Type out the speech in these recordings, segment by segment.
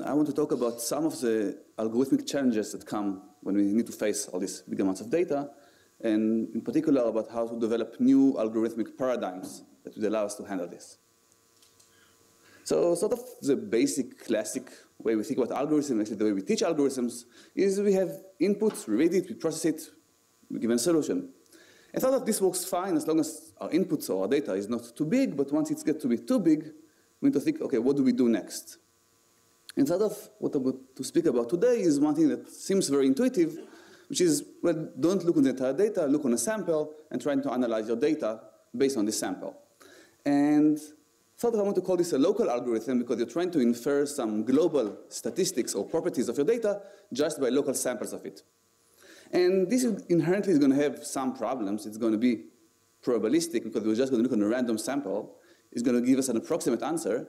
I want to talk about some of the algorithmic challenges that come when we need to face all these big amounts of data, and in particular about how to develop new algorithmic paradigms that would allow us to handle this. So sort of the basic classic way we think about algorithms, actually the way we teach algorithms, is we have inputs, we read it, we process it, we give a solution. And sort of this works fine as long as our inputs or our data is not too big, but once it gets to be too big, we need to think, okay, what do we do next? And sort of what I'm going to speak about today is one thing that seems very intuitive, which is, well, don't look on the entire data, look on a sample, and try to analyze your data based on this sample. And sort of I want to call this a local algorithm because you're trying to infer some global statistics or properties of your data just by local samples of it. And this inherently is going to have some problems. It's going to be probabilistic because we're just going to look on a random sample. It's going to give us an approximate answer,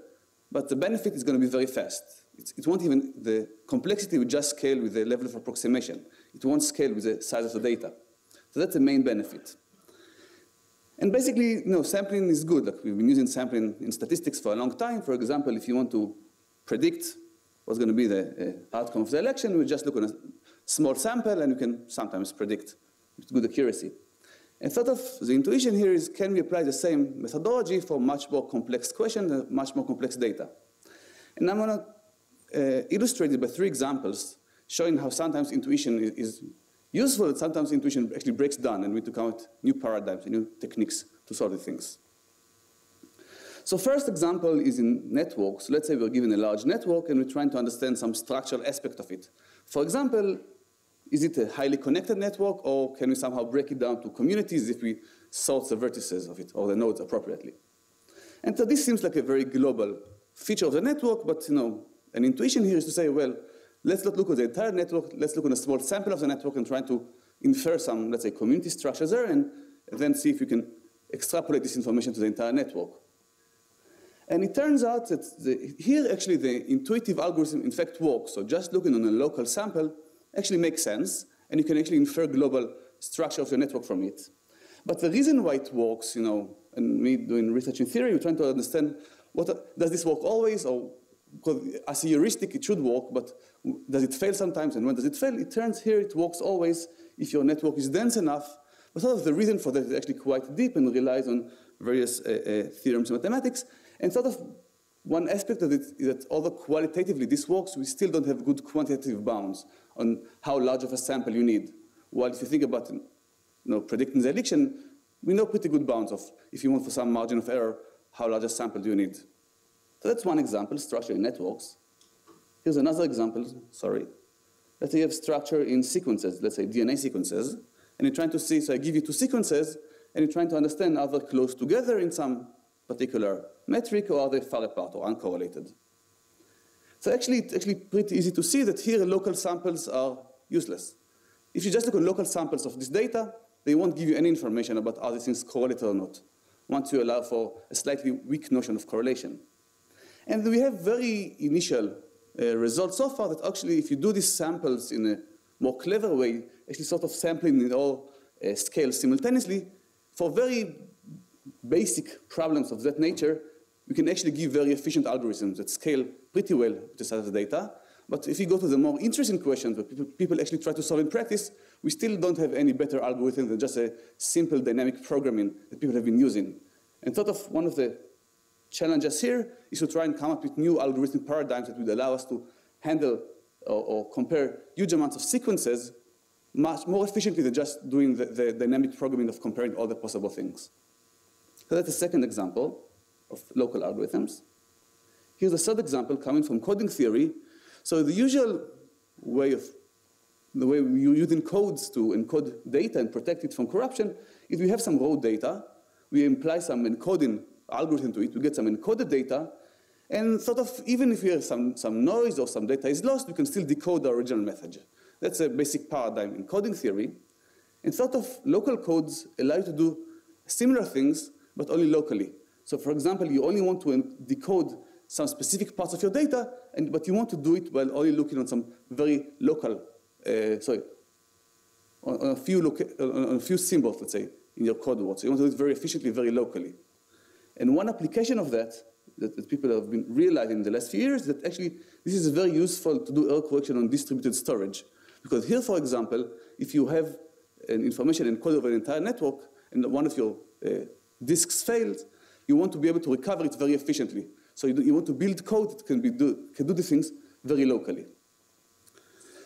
but the benefit is going to be very fast. It won't even, the complexity will just scale with the level of approximation. It won't scale with the size of the data. So that's the main benefit. And basically, sampling is good. Like we've been using sampling in statistics for a long time. For example, if you want to predict what's going to be the outcome of the election, we just look on a small sample and you can sometimes predict with good accuracy. And sort of the intuition here is, can we apply the same methodology for much more complex questions and much more complex data? And I'm going to illustrate it by 3 examples showing how sometimes intuition is useful and sometimes intuition actually breaks down and we need to come out new paradigms and new techniques to solve the things. So first example is in networks. Let's say we're given a large network and we're trying to understand some structural aspect of it. For example, is it a highly connected network, or can we somehow break it down to communities if we sort the vertices of it or the nodes appropriately? And so this seems like a very global feature of the network, but an intuition here is to say, well, let's not look at the entire network, let's look at a small sample of the network and try to infer some, let's say, community structures there, and then see if we can extrapolate this information to the entire network. And it turns out that here actually the intuitive algorithm in fact works. So just looking on a local sample actually makes sense, and you can actually infer global structure of your network from it. But the reason why it works, and me doing research in theory, we're trying to understand, does this work always, or because as a heuristic it should work, but does it fail sometimes, and when does it fail? It turns here it works always if your network is dense enough, but sort of the reason for that is actually quite deep and relies on various theorems in mathematics. And sort of one aspect of it is that although qualitatively this works, we still don't have good quantitative bounds on how large of a sample you need. While if you think about predicting the election, we know pretty good bounds of, if you want for some margin of error, how large a sample do you need. So that's one example, structure in networks. Here's another example, sorry. Let's say you have structure in sequences, let's say DNA sequences, and you're trying to see, so I give you 2 sequences, and you're trying to understand are they close together in some particular metric, or are they far apart or uncorrelated? So actually, it's actually pretty easy to see that here local samples are useless. If you just look at local samples of this data, they won't give you any information about are these things correlated or not, once you allow for a slightly weak notion of correlation. And we have very initial results so far that actually if you do these samples in a more clever way, actually sort of sampling in all scales simultaneously, for very basic problems of that nature, we can actually give very efficient algorithms that scale pretty well with the size of the data. But if you go to the more interesting questions that people actually try to solve in practice, we still don't have any better algorithm than just a simple dynamic programming that people have been using. And sort of one of the challenges here is to try and come up with new algorithmic paradigms that would allow us to handle or compare huge amounts of sequences much more efficiently than just doing the dynamic programming of comparing all the possible things. So that's the second example of local algorithms. Here's a third example coming from coding theory. So the usual way we use encodes to encode data and protect it from corruption is we have some raw data, we apply some encoding algorithm to it, we get some encoded data, and sort of even if we have some noise or some data is lost, we can still decode the original message. That's a basic paradigm in coding theory. And sort of local codes allow you to do similar things, but only locally. So for example, you only want to decode some specific parts of your data, but you want to do it while only looking on some very local, on a few symbols, let's say, in your code words. So you want to do it very efficiently, very locally. And one application of that that people have been realizing in the last few years that actually this is very useful to do error correction on distributed storage. Because here, for example, if you have an information encoded over an entire network and one of your disks fails, you want to be able to recover it very efficiently. So you want to build code that can do these things very locally.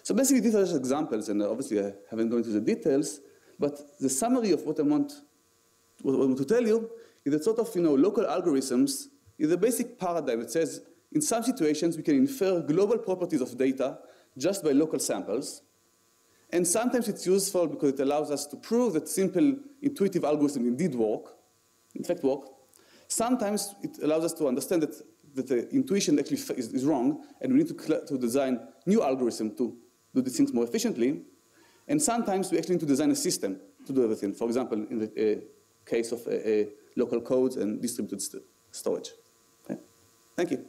So basically, these are just examples, and obviously I haven't gone into the details, but the summary of what I want to tell you is that sort of, local algorithms is a basic paradigm that says in some situations we can infer global properties of data just by local samples. And sometimes it's useful because it allows us to prove that simple intuitive algorithms indeed work, in fact work. Sometimes it allows us to understand that the intuition actually is wrong, and we need to design new algorithms to do these things more efficiently. And sometimes we actually need to design a system to do everything. For example, in the case of local codes and distributed storage. Okay? Thank you.